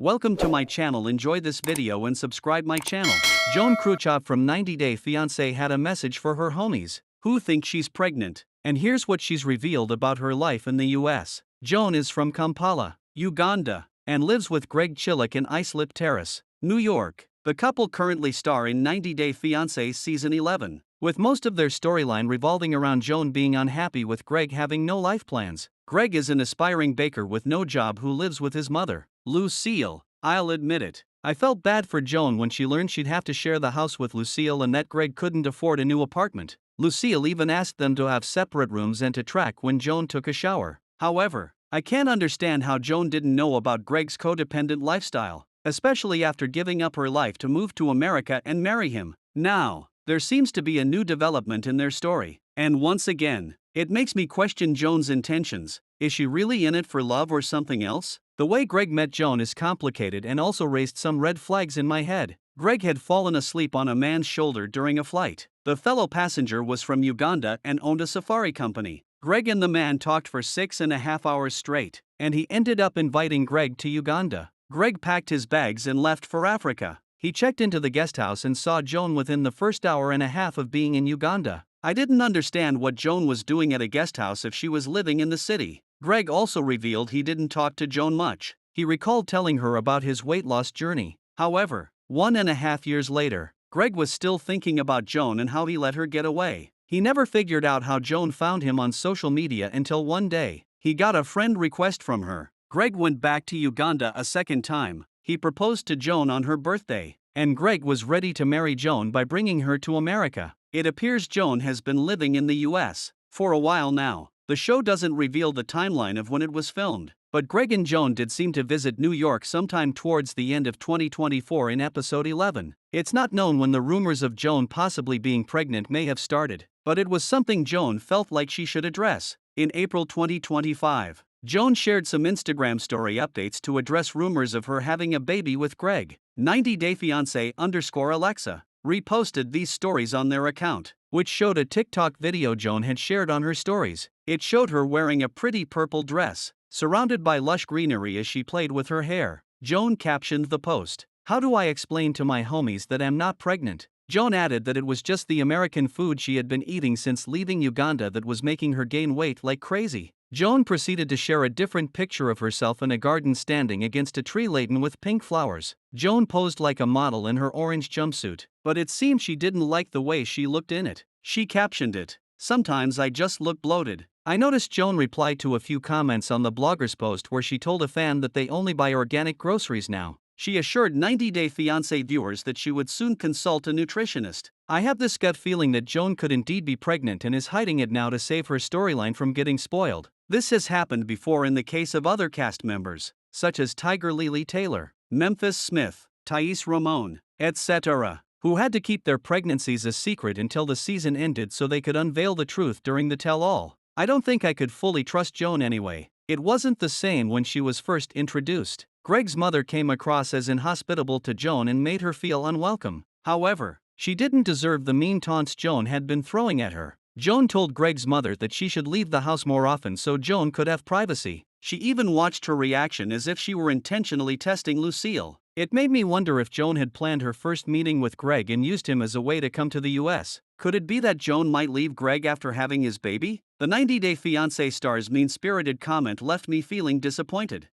Welcome to my channel. Enjoy this video and subscribe my channel. Joan Kruchov from 90 Day Fiancé had a message for her homies who think she's pregnant. And here's what she's revealed about her life in the US. Joan is from Kampala, Uganda, and lives with Greg Chillick in Islip Terrace, New York. The couple currently star in 90 Day Fiancé Season 11, with most of their storyline revolving around Joan being unhappy with Greg having no life plans. Greg is an aspiring baker with no job who lives with his mother, Lucille. I'll admit it. I felt bad for Joan when she learned she'd have to share the house with Lucille and that Greg couldn't afford a new apartment. Lucille even asked them to have separate rooms and to track when Joan took a shower. However, I can't understand how Joan didn't know about Greg's codependent lifestyle, especially after giving up her life to move to America and marry him. Now, there seems to be a new development in their story, and once again, it makes me question Joan's intentions. Is she really in it for love or something else? The way Greg met Joan is complicated and also raised some red flags in my head. Greg had fallen asleep on a man's shoulder during a flight. The fellow passenger was from Uganda and owned a safari company. Greg and the man talked for 6.5 hours straight, and he ended up inviting Greg to Uganda. Greg packed his bags and left for Africa. He checked into the guest house and saw Joan within the first hour and a half of being in Uganda. I didn't understand what Joan was doing at a guest house if she was living in the city. Greg also revealed he didn't talk to Joan much. He recalled telling her about his weight loss journey. However, 1.5 years later, Greg was still thinking about Joan and how he let her get away. He never figured out how Joan found him on social media until one day, he got a friend request from her. Greg went back to Uganda a second time. He proposed to Joan on her birthday, and Greg was ready to marry Joan by bringing her to America. It appears Joan has been living in the US for a while now. The show doesn't reveal the timeline of when it was filmed, but Greg and Joan did seem to visit New York sometime towards the end of 2024 in episode 11. It's not known when the rumors of Joan possibly being pregnant may have started, but it was something Joan felt like she should address. In April 2025, Joan shared some Instagram story updates to address rumors of her having a baby with Greg. 90 Day Fiancé _Alexa reposted these stories on their account, which showed a TikTok video Joan had shared on her stories. It showed her wearing a pretty purple dress, surrounded by lush greenery as she played with her hair. Joan captioned the post, "How do I explain to my homies that I'm not pregnant?" Joan added that it was just the American food she had been eating since leaving Uganda that was making her gain weight like crazy. Joan proceeded to share a different picture of herself in a garden standing against a tree laden with pink flowers. Joan posed like a model in her orange jumpsuit, but it seemed she didn't like the way she looked in it. She captioned it, "Sometimes I just look bloated." I noticed Joan replied to a few comments on the blogger's post where she told a fan that they only buy organic groceries now. She assured 90 Day Fiancé viewers that she would soon consult a nutritionist. I have this gut feeling that Joan could indeed be pregnant and is hiding it now to save her storyline from getting spoiled. This has happened before in the case of other cast members, such as Tiger Lily Taylor, Memphis Smith, Thais Ramone, etc., who had to keep their pregnancies a secret until the season ended so they could unveil the truth during the tell-all. I don't think I could fully trust Joan anyway. It wasn't the same when she was first introduced. Greg's mother came across as inhospitable to Joan and made her feel unwelcome. However, she didn't deserve the mean taunts Joan had been throwing at her. Joan told Greg's mother that she should leave the house more often so Joan could have privacy. She even watched her reaction as if she were intentionally testing Lucille. It made me wonder if Joan had planned her first meeting with Greg and used him as a way to come to the US. Could it be that Joan might leave Greg after having his baby? The 90 Day Fiancé star's mean-spirited comment left me feeling disappointed.